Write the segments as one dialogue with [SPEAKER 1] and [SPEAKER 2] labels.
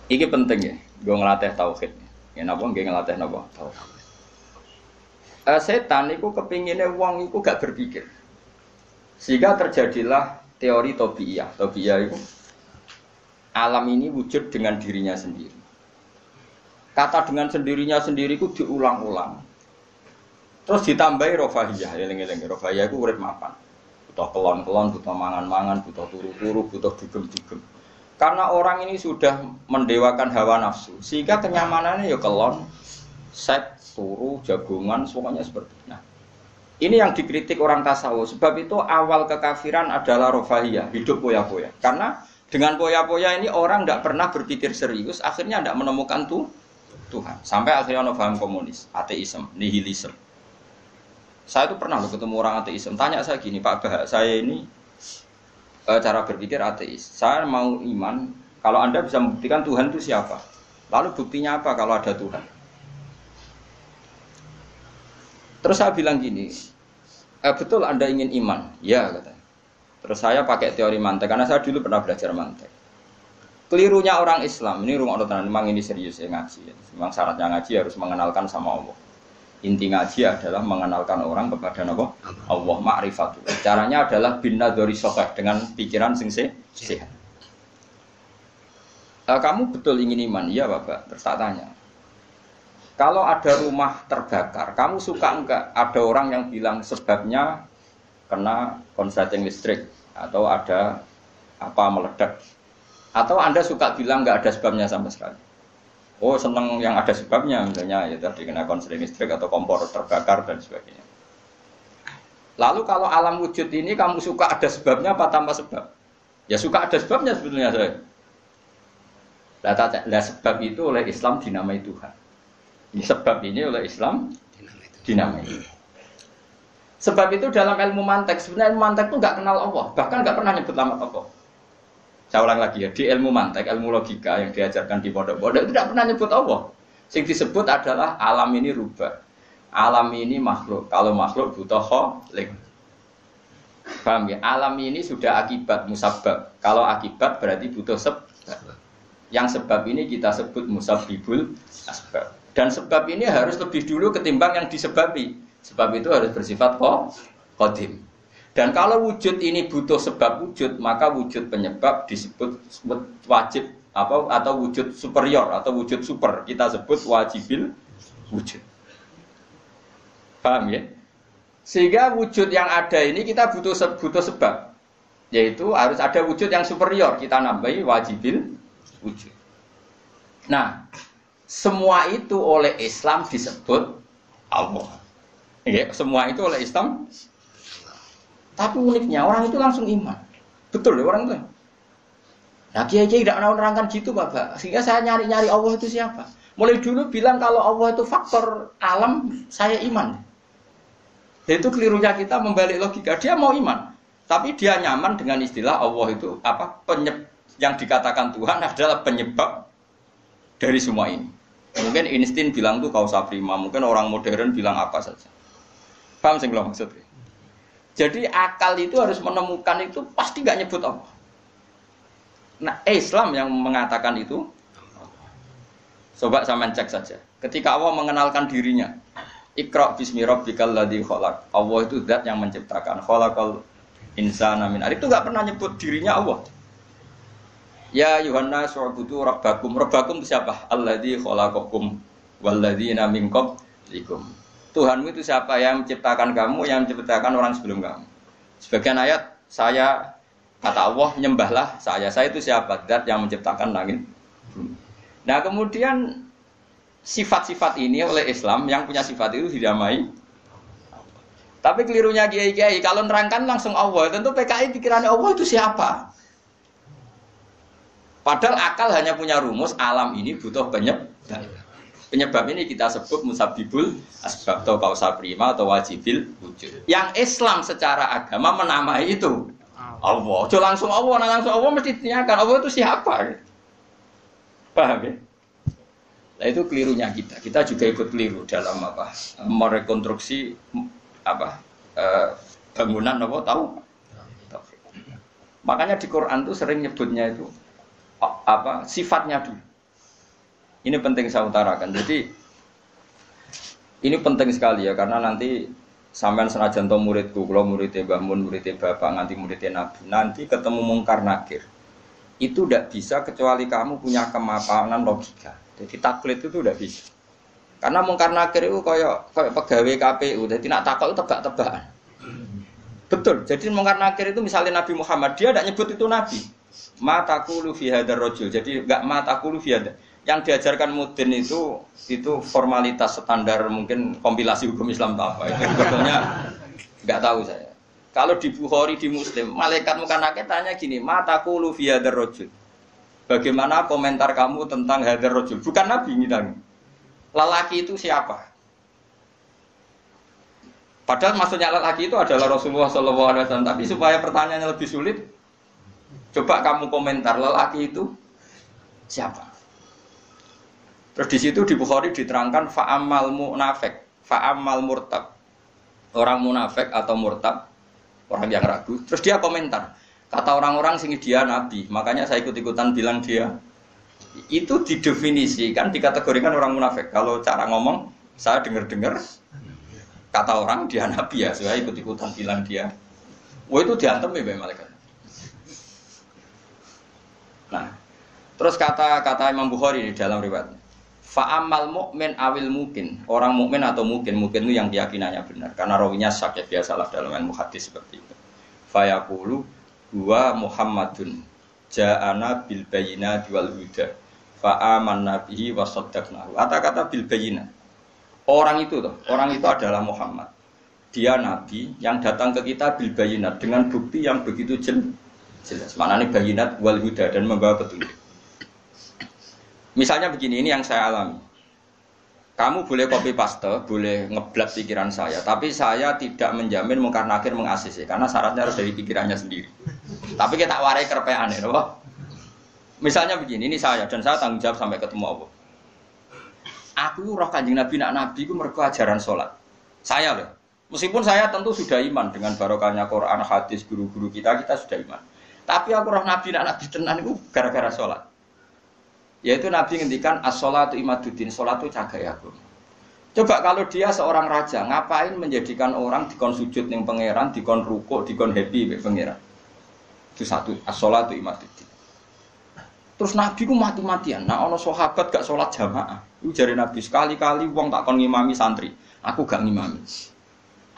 [SPEAKER 1] Iki penting ya, gue ngelatih tauhid. Ya napa gue ngelatih napa? Tauhid. Setan itu kepinginnya wong itu gak berpikir. Sehingga terjadilah teori tobiyah. Tobiyah itu alam ini wujud dengan dirinya sendiri. Kata dengan sendirinya sendiri itu diulang-ulang. Terus ditambahi rofahiyah, eling-eling rofahiyah itu urip mapan. Butuh kelon-kelon, butuh mangan-mangan, butuh turu-turu, butuh dugem-dugem. Karena orang ini sudah mendewakan hawa nafsu, sehingga kenyamanannya ya kelon, seks, turu, jagungan, semuanya seperti itu. Nah, ini yang dikritik orang tasawuf. Sebab itu awal kekafiran adalah rofahiyah, hidup poya-poya. Karena dengan poya-poya ini orang tidak pernah berpikir serius, akhirnya tidak menemukan Tuhan. Sampai akhirnya ono paham komunis, ateisme, nihilisme. Saya itu pernah ketemu orang ateisme, tanya saya gini, Pak Bah, saya ini cara berpikir ateis. Saya mau iman, kalau Anda bisa membuktikan Tuhan itu siapa? Lalu buktinya apa kalau ada Tuhan? Terus saya bilang gini, betul Anda ingin iman? Ya, katanya. Terus saya pakai teori mantek, karena saya dulu pernah belajar mantek. Kelirunya orang Islam, ini rumah tenan, memang ini serius ya ngaji. Memang syaratnya ngaji harus mengenalkan sama Allah. Inti ngaji adalah mengenalkan orang kepada Allah, ma'rifatul. Caranya adalah bin nadhari shahih, dengan pikiran sing sehat. Kamu betul ingin iman? Iya Bapak. Terus tak tanya, kalau ada rumah terbakar, kamu suka enggak ada orang yang bilang sebabnya kena konsleting listrik atau ada apa meledak? Atau Anda suka bilang enggak ada sebabnya sama sekali? Oh seneng yang ada sebabnya, misalnya ya tadi kena konsleting listrik atau kompor terbakar dan sebagainya. Lalu kalau alam wujud ini kamu suka ada sebabnya apa tanpa sebab? Ya suka ada sebabnya sebetulnya saya. Lah sebab itu oleh Islam dinamai Tuhan. Ini sebab ini oleh Islam dinamai. Sebab itu dalam ilmu mantek, sebenarnya ilmu mantek itu nggak kenal Allah, bahkan nggak pernah nyebut nama Allah. Saya ulang lagi ya, di ilmu mantek, ilmu logika yang diajarkan di pondok-pondok itu tidak pernah nyebut Allah. Yang disebut adalah alam ini rubah. Alam ini makhluk. Kalau makhluk butuh khalik. Paham ya? Alam ini sudah akibat, musabbab. Kalau akibat berarti butuh sebab. Yang sebab ini kita sebut musabbibul asbab. Dan sebab ini harus lebih dulu ketimbang yang disebabi. Sebab itu harus bersifat qadim. Dan kalau wujud ini butuh sebab wujud, maka wujud penyebab disebut wajib atau wujud superior atau wujud super. Kita sebut wajibil wujud. Paham ya? Sehingga wujud yang ada ini kita butuh sebab. Yaitu harus ada wujud yang superior. Kita nambahi wajibil wujud. Nah, semua itu oleh Islam disebut Allah. Ya, semua itu oleh Islam. Tapi uniknya orang itu langsung iman. Betul ya orang itu. Nah kiai-kiai tidak menerangkan gitu Bapak. Sehingga saya nyari-nyari Allah itu siapa. Mulai dulu bilang kalau Allah itu faktor alam, saya iman. Itu kelirunya kita membalik logika. Dia mau iman. Tapi dia nyaman dengan istilah Allah itu apa? Yang dikatakan Tuhan adalah penyebab dari semua ini. Mungkin Einstein bilang itu kausa prima. Mungkin orang modern bilang apa saja. Paham sih belum maksudnya? Jadi akal itu harus menemukan itu pasti gak nyebut Allah. Nah Islam yang mengatakan itu. Coba sama cek saja. Ketika Allah mengenalkan dirinya, Iqra bismi rabbikal ladzi khalaq. Allah itu zat yang menciptakan. Khalaqal insana min 'alaq. Itu gak pernah nyebut dirinya Allah. Ya Yuhanna su'budu rabbakum. Rabbakum itu siapa? Alladzi khalaqakum walladzina min qablikum. Tuhanmu itu siapa yang menciptakan kamu, yang menciptakan orang sebelum kamu. Sebagian ayat, saya, kata Allah, nyembahlah saya. Saya itu siapa? Zat yang menciptakan langit. Nah kemudian, sifat-sifat ini oleh Islam, yang punya sifat itu didamai. Tapi kelirunya kiai-kiai, kalau nerangkan langsung Allah, tentu PKI pikirannya Allah itu siapa? Padahal akal hanya punya rumus, alam ini butuh penyebab. Penyebab ini kita sebut musabbibul asbab atau kausa prima atau wajibil wujud. Yang Islam secara agama menamai itu Allah. Jangan langsung Allah mesti ditanyakan Allah itu siapa? Paham ya? Nah itu kelirunya kita. Kita juga ikut keliru dalam apa? Merekonstruksi apa? Bangunan apa tahu? Makanya di Quran tuh sering nyebutnya itu apa? Sifatnya dulu. Ini penting saya utarakan. Jadi ini penting sekali ya karena nanti sampean senajan to muridku, kalau muridnya Mbah Mun, muridnya Bapak, nanti muridnya Nabi, nanti ketemu mungkar nakir. Itu tidak bisa kecuali kamu punya kemapanan logika. Jadi taklid itu tidak bisa. Karena mungkar nakir itu kayak pegawai KPU, jadi nak takok itu tebak-tebakan. Betul. Jadi mungkar nakir itu misalnya Nabi Muhammad, dia tidak nyebut itu Nabi. Ma taqulu fi hadzal rajul. Jadi enggak ma taqulu fi hadzal. Yang diajarkan Mudin itu formalitas standar mungkin kompilasi hukum Islam apa itu sebetulnya nggak tahu saya. Kalau di Bukhari di Muslim malaikat muka nakir tanya gini, mataku fi hadzal rajul. Bagaimana komentar kamu tentang hadzal rajul? Bukan Nabi ngitang. Lelaki itu siapa? Padahal maksudnya lelaki itu adalah Rasulullah SAW. Tapi supaya pertanyaannya lebih sulit, coba kamu komentar lelaki itu siapa? Terus di situ di Bukhari diterangkan fa'amal munafik, fa'amal murtab. Orang munafik atau murtab, orang yang ragu. Terus dia komentar, kata orang-orang sing dia nabi, makanya saya ikut-ikutan bilang dia. Itu didefinisikan, dikategorikan orang munafik. Kalau cara ngomong, saya dengar-dengar kata orang dia nabi ya, saya ikut-ikutan bilang dia. Wah itu diantem ya malaikat. Nah, terus kata Imam Bukhari di dalam riwayat. Fa'amal mu'min awil mungkin. Orang mukmin atau mungkin itu yang keyakinannya benar. Karena rawinya syak ya biasalah dalam ilmu hadis seperti itu. Fayaqulu huwa Muhammadun ja'ana bil bayyinati wal huda. Fa'amanna bihi wa saddaqnahu. Kata-kata bil bayyinah. Orang itu adalah Muhammad. Dia nabi yang datang ke kita bil bayyinat dengan bukti yang begitu jelas. Maknanya bayyinat wal huda dan membawa petunjuk. Misalnya begini, ini yang saya alami. Kamu boleh copy paste, boleh ngeblat pikiran saya, tapi saya tidak menjamin mungkar nakir meng-ACC karena syaratnya harus dari pikirannya sendiri. Tapi kita warai kerpean ya, loh. Misalnya begini, ini saya dan saya tanggung jawab sampai ketemu Allah. Aku roh Kanjeng Nabi nak nabi ku mergo ajaran salat. Saya loh. Meskipun saya tentu sudah iman dengan barokahnya Quran, hadis, guru-guru kita sudah iman. Tapi aku roh nabi nak nabi tenan itu gara-gara salat. Yaitu Nabi ngendikan as-sholatu imaduddin, sholat itu cagai aku. Coba kalau dia seorang raja, ngapain menjadikan orang dikon sujud ning pangeran, dikon rukuk, dikon happy mek pangeran. Itu satu, as-sholatu imaduddin. Terus Nabi ku mati-matian. Nah ana sahabat gak sholat jamaah. Iku jare Nabi sekali-kali wong tak kon ngimami santri, aku gak ngimami.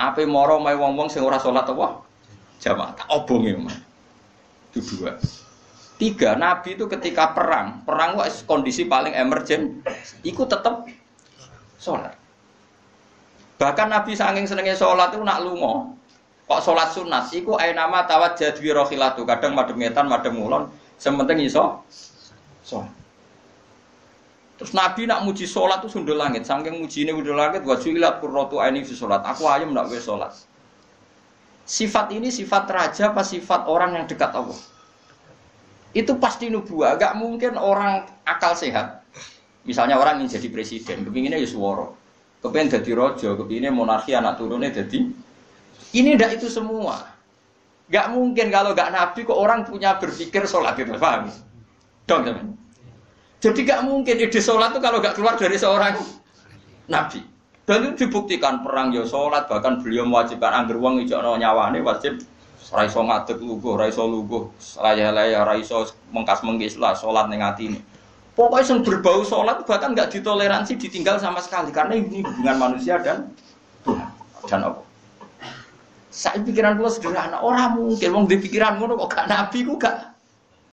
[SPEAKER 1] Ape moro mae wong-wong sing ora sholat apa? Jamaah tak obonge, Mas. Itu dua. Tiga, Nabi itu ketika perang itu kondisi paling emergen, ikut tetap sholat. Bahkan Nabi saking senengnya sholat itu nak lungo, kok sholat sunat, iku ainama tawajjah dwi rohilatu, kadang madem ngetan, madem ngulon, sementing iso sholat. Terus Nabi nak muji sholat itu sundul langit, saking muji ini sundul langit, wajulat kurrotu aini fi sholat, aku ayam nak wes sholat. Sifat ini sifat raja apa sifat orang yang dekat Allah? Itu pasti nubuah, gak mungkin orang akal sehat. Misalnya orang ingin jadi presiden, kepinginnya ya suworo, kepingin jadi rojo, kepinginnya monarki anak turunnya jadi. Ini ndak itu semua. Gak mungkin kalau gak nabi kok orang punya berpikir sholat itu, paham? Dong teman. Jadi gak mungkin ide sholat itu kalau gak keluar dari seorang nabi. Dan itu dibuktikan perang ya sholat, bahkan beliau mewajibkan angger wong ijo nyawane wajib. Raiso ngadeg luguh, raiso luguh, laya-laya, raiso mengkas-mengkis lah, sholat ning atine. Pokoknya yang berbau sholat bahkan nggak ditoleransi, ditinggal sama sekali karena ini hubungan manusia dan Tuhan dan Allah. Saya pikiran gue sederhana, orang mungkin, wong di pikiran gue kok gak nabi, gue gak